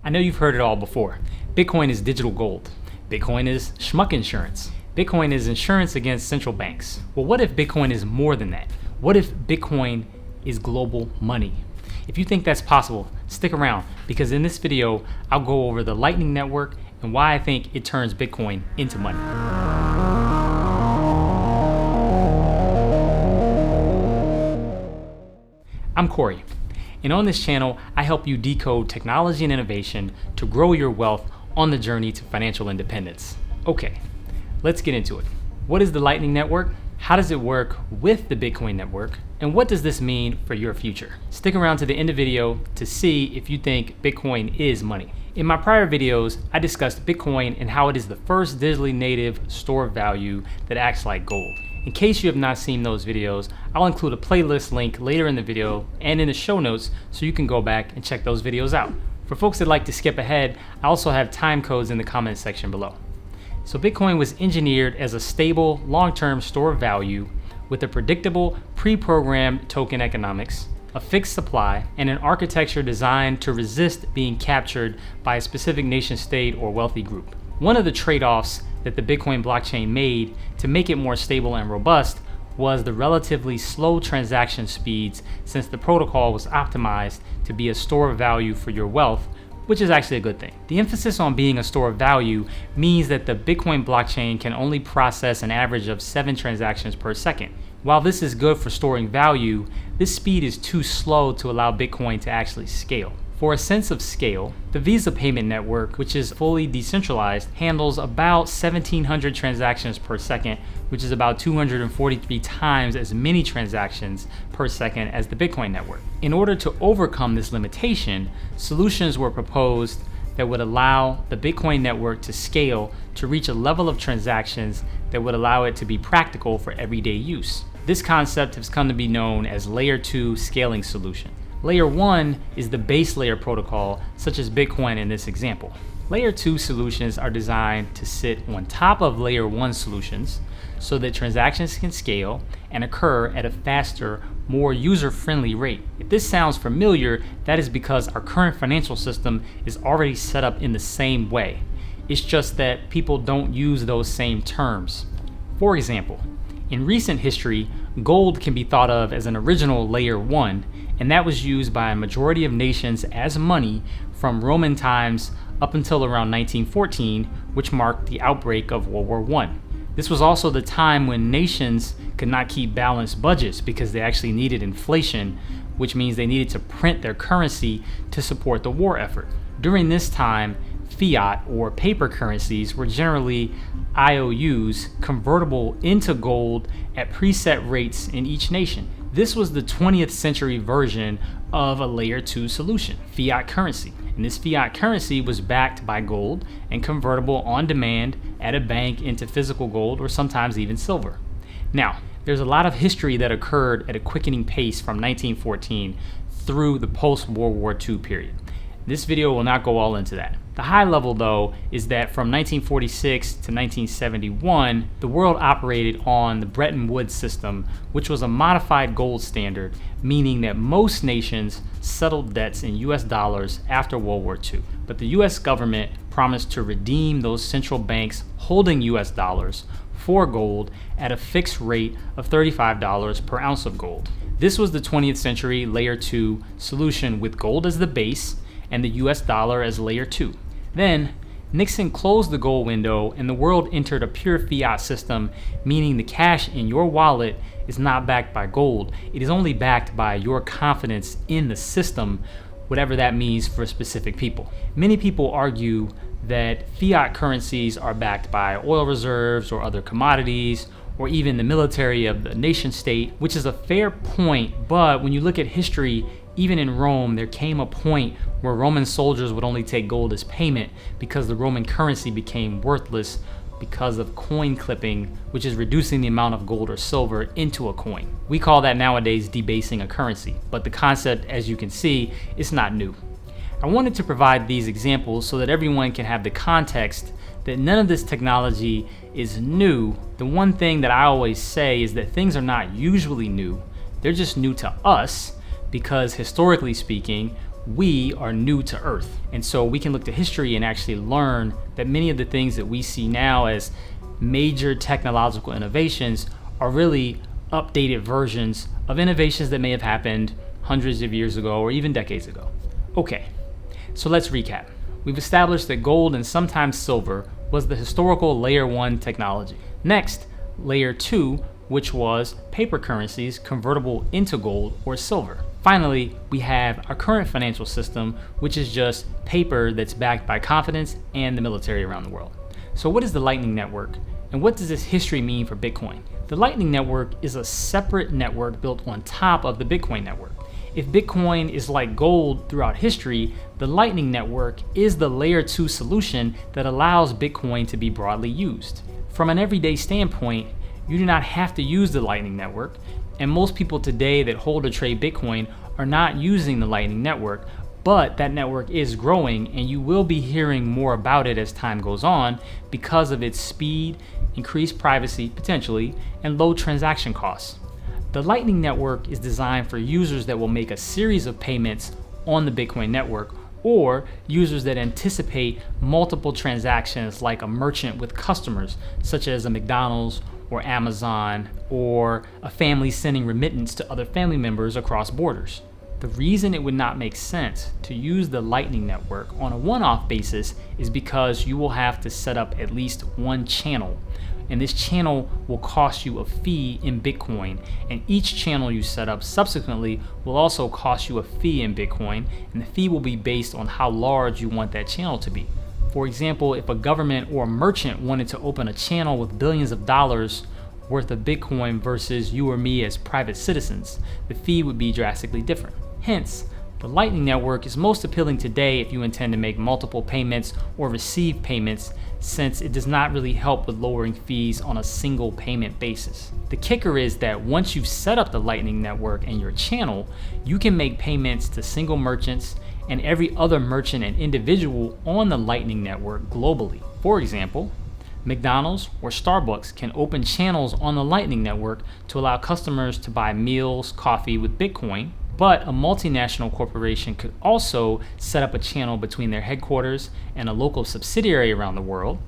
I know you've heard it all before. Bitcoin is digital gold. Bitcoin is schmuck insurance. Bitcoin is insurance against central banks. Well, what if Bitcoin is more than that? What if Bitcoin is global money? If you think that's possible, stick around, because in this video, I'll go over the Lightning Network and why I think it turns Bitcoin into money. I'm Corey, and on this channel, I help you decode technology and innovation to grow your wealth on the journey to financial independence. Okay, let's get into it. What is the Lightning Network? How does it work with the Bitcoin network? And what does this mean for your future? Stick around to the end of the video to see if you think Bitcoin is money. In my prior videos, I discussed Bitcoin and how it is the first digitally native store of value that acts like gold. In case you have not seen those videos, I'll include a playlist link later in the video and in the show notes so you can go back and check those videos out. For folks that like to skip ahead, I also have time codes in the comment section below. So Bitcoin was engineered as a stable, long-term store of value with a predictable, pre-programmed token economics, a fixed supply, and an architecture designed to resist being captured by a specific nation state or wealthy group. One of the trade-offs that the Bitcoin blockchain made to make it more stable and robust was the relatively slow transaction speeds, since the protocol was optimized to be a store of value for your wealth, which is actually a good thing. The emphasis on being a store of value means that the Bitcoin blockchain can only process an average of 7 transactions per second. While this is good for storing value, this speed is too slow to allow Bitcoin to actually scale. For a sense of scale, the Visa payment network, which is fully decentralized, handles about 1,700 transactions per second, which is about 243 times as many transactions per second as the Bitcoin network. In order to overcome this limitation, solutions were proposed that would allow the Bitcoin network to scale to reach a level of transactions that would allow it to be practical for everyday use. This concept has come to be known as Layer 2 scaling solution. Layer 1 is the base layer protocol, such as Bitcoin in this example. Layer 2 solutions are designed to sit on top of Layer 1 solutions so that transactions can scale and occur at a faster, more user-friendly rate. If this sounds familiar, that is because our current financial system is already set up in the same way. It's just that people don't use those same terms. For example, in recent history, gold can be thought of as an original Layer 1, and that was used by a majority of nations as money from Roman times up until around 1914, which marked the outbreak of World War I. This was also the time when nations could not keep balanced budgets because they actually needed inflation, which means they needed to print their currency to support the war effort. During this time, fiat or paper currencies were generally IOUs convertible into gold at preset rates in each nation. This was the 20th century version of a Layer 2 solution, fiat currency. And this fiat currency was backed by gold and convertible on demand at a bank into physical gold or sometimes even silver. Now, there's a lot of history that occurred at a quickening pace from 1914 through the post-World War II period. This video will not go all into that. The high level, though, is that from 1946 to 1971, the world operated on the Bretton Woods system, which was a modified gold standard, meaning that most nations settled debts in US dollars after World War II. But the US government promised to redeem those central banks holding US dollars for gold at a fixed rate of $35 per ounce of gold. This was the 20th century Layer 2 solution, with gold as the base and the US dollar as Layer 2. Then, Nixon closed the gold window and the world entered a pure fiat system, meaning the cash in your wallet is not backed by gold. It is only backed by your confidence in the system, whatever that means for specific people. Many people argue that fiat currencies are backed by oil reserves or other commodities, or even the military of the nation state, which is a fair point, but when you look at history, even in Rome, there came a point where Roman soldiers would only take gold as payment because the Roman currency became worthless because of coin clipping, which is reducing the amount of gold or silver into a coin. We call that nowadays debasing a currency, but the concept, as you can see, is not new. I wanted to provide these examples so that everyone can have the context that none of this technology is new. The one thing that I always say is that things are not usually new, they're just new to us, because historically speaking, we are new to Earth. And so we can look to history and actually learn that many of the things that we see now as major technological innovations are really updated versions of innovations that may have happened hundreds of years ago or even decades ago. Okay, so let's recap. We've established that gold and sometimes silver was the historical layer 1 technology. Next, layer 2, which was paper currencies convertible into gold or silver. Finally, we have our current financial system, which is just paper that's backed by confidence and the military around the world. So what is the Lightning Network, and what does this history mean for Bitcoin? The Lightning Network is a separate network built on top of the Bitcoin network. If Bitcoin is like gold throughout history, the Lightning Network is the layer 2 solution that allows Bitcoin to be broadly used. From an everyday standpoint, you do not have to use the Lightning Network, and most people today that hold or trade Bitcoin are not using the Lightning Network, but that network is growing, and you will be hearing more about it as time goes on because of its speed, increased privacy potentially, and low transaction costs. The Lightning Network is designed for users that will make a series of payments on the Bitcoin network, or users that anticipate multiple transactions like a merchant with customers, such as a McDonald's or Amazon, or a family sending remittance to other family members across borders. The reason it would not make sense to use the Lightning Network on a one-off basis is because you will have to set up at least one channel, and this channel will cost you a fee in Bitcoin, and each channel you set up subsequently will also cost you a fee in Bitcoin, and the fee will be based on how large you want that channel to be. For example, if a government or a merchant wanted to open a channel with billions of dollars worth of Bitcoin versus you or me as private citizens, the fee would be drastically different. Hence, the Lightning Network is most appealing today if you intend to make multiple payments or receive payments, since it does not really help with lowering fees on a single payment basis. The kicker is that once you've set up the Lightning Network and your channel, you can make payments to single merchants and every other merchant and individual on the Lightning Network globally. For example, McDonald's or Starbucks can open channels on the Lightning Network to allow customers to buy meals, coffee with Bitcoin, but a multinational corporation could also set up a channel between their headquarters and a local subsidiary around the world.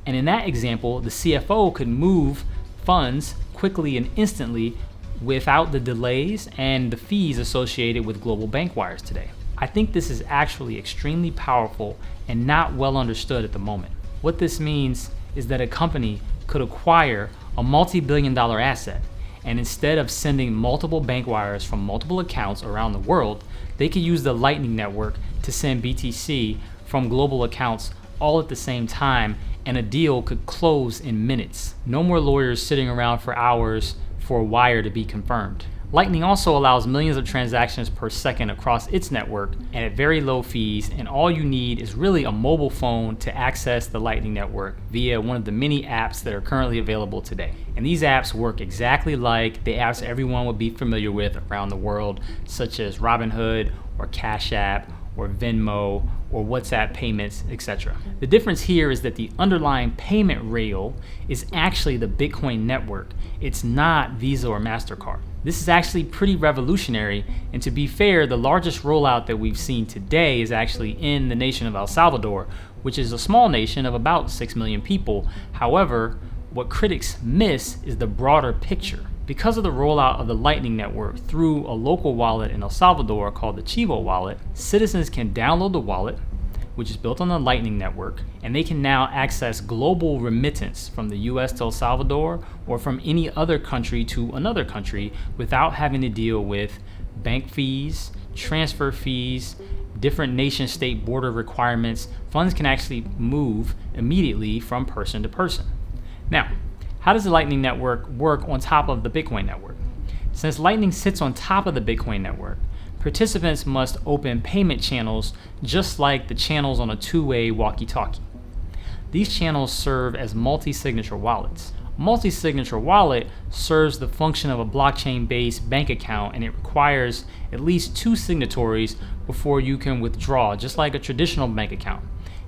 And in that example, the CFO could move funds quickly and instantly without the delays and the fees associated with global bank wires today. I think this is actually extremely powerful and not well understood at the moment. What this means is that a company could acquire a multi-billion-dollar asset, and instead of sending multiple bank wires from multiple accounts around the world, they could use the Lightning Network to send BTC from global accounts all at the same time, and a deal could close in minutes. No more lawyers sitting around for hours for a wire to be confirmed. Lightning also allows millions of transactions per second across its network and at very low fees, and all you need is really a mobile phone to access the Lightning Network via one of the many apps that are currently available today. And these apps work exactly like the apps everyone would be familiar with around the world, such as Robinhood or Cash App or Venmo or WhatsApp payments, etc. The difference here is that the underlying payment rail is actually the Bitcoin network. It's not Visa or MasterCard. This is actually pretty revolutionary, and to be fair, the largest rollout that we've seen today is actually in the nation of El Salvador, which is a small nation of about 6 million people. However, what critics miss is the broader picture. Because of the rollout of the Lightning Network through a local wallet in El Salvador called the Chivo wallet, citizens can download the wallet, which is built on the Lightning Network, and they can now access global remittance from the US to El Salvador or from any other country to another country without having to deal with bank fees, transfer fees, different nation-state border requirements. Funds can actually move immediately from person to person. Now, how does the Lightning Network work on top of the Bitcoin network? Since Lightning sits on top of the Bitcoin network, participants must open payment channels just like the channels on a two-way walkie-talkie. These channels serve as multi-signature wallets. A multi-signature wallet serves the function of a blockchain-based bank account, and it requires at least 2 signatories before you can withdraw, just like a traditional bank account.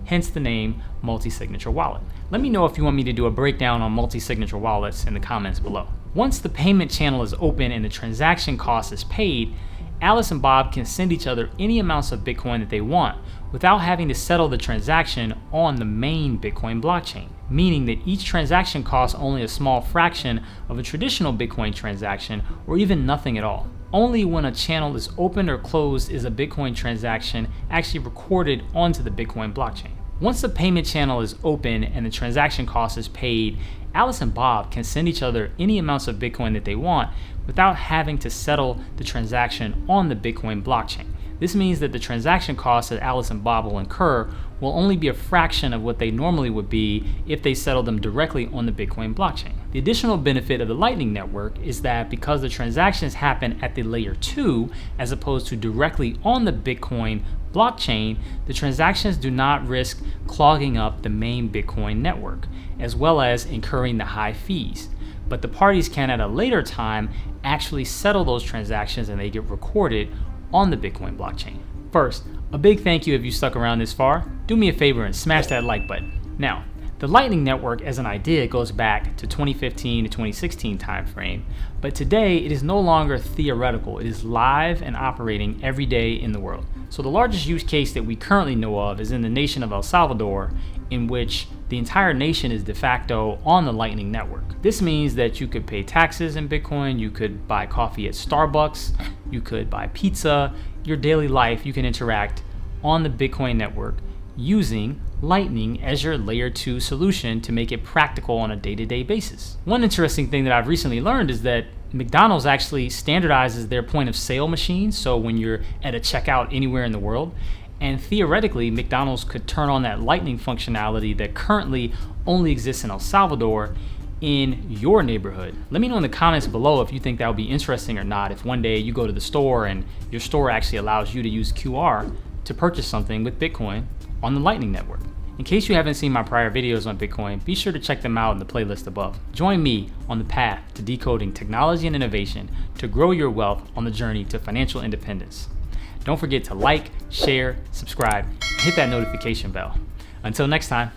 Hence the name multi-signature wallet. Let me know if you want me to do a breakdown on multi-signature wallets in the comments below. Once the payment channel is open and the transaction cost is paid, Alice and Bob can send each other any amounts of Bitcoin that they want without having to settle the transaction on the main Bitcoin blockchain, meaning that each transaction costs only a small fraction of a traditional Bitcoin transaction or even nothing at all. Only when a channel is opened or closed is a Bitcoin transaction actually recorded onto the Bitcoin blockchain. Once the payment channel is open and the transaction cost is paid, Alice and Bob can send each other any amounts of Bitcoin that they want without having to settle the transaction on the Bitcoin blockchain. This means that the transaction costs that Alice and Bob will incur will only be a fraction of what they normally would be if they settled them directly on the Bitcoin blockchain. The additional benefit of the Lightning Network is that because the transactions happen at the layer 2 as opposed to directly on the Bitcoin blockchain, the transactions do not risk clogging up the main Bitcoin network, as well as incurring the high fees. But the parties can at a later time actually settle those transactions and they get recorded on the Bitcoin blockchain. First, a big thank you if you stuck around this far. Do me a favor and smash that like button. Now, the Lightning Network as an idea goes back to 2015 to 2016 timeframe, but today it is no longer theoretical. It is live and operating every day in the world. So the largest use case that we currently know of is in the nation of El Salvador, in which the entire nation is de facto on the Lightning Network. This means that you could pay taxes in Bitcoin, you could buy coffee at Starbucks, you could buy pizza, your daily life you can interact on the Bitcoin network using Lightning as your layer 2 solution to make it practical on a day-to-day basis. One interesting thing that I've recently learned is that McDonald's actually standardizes their point of sale machines, so when you're at a checkout anywhere in the world, and theoretically McDonald's could turn on that Lightning functionality that currently only exists in El Salvador in your neighborhood. Let me know in the comments below if you think that would be interesting or not, if one day you go to the store and your store actually allows you to use QR to purchase something with Bitcoin on the Lightning Network. In case you haven't seen my prior videos on Bitcoin, be sure to check them out in the playlist above. Join me on the path to decoding technology and innovation to grow your wealth on the journey to financial independence. Don't forget to like, share, subscribe, and hit that notification bell. Until next time.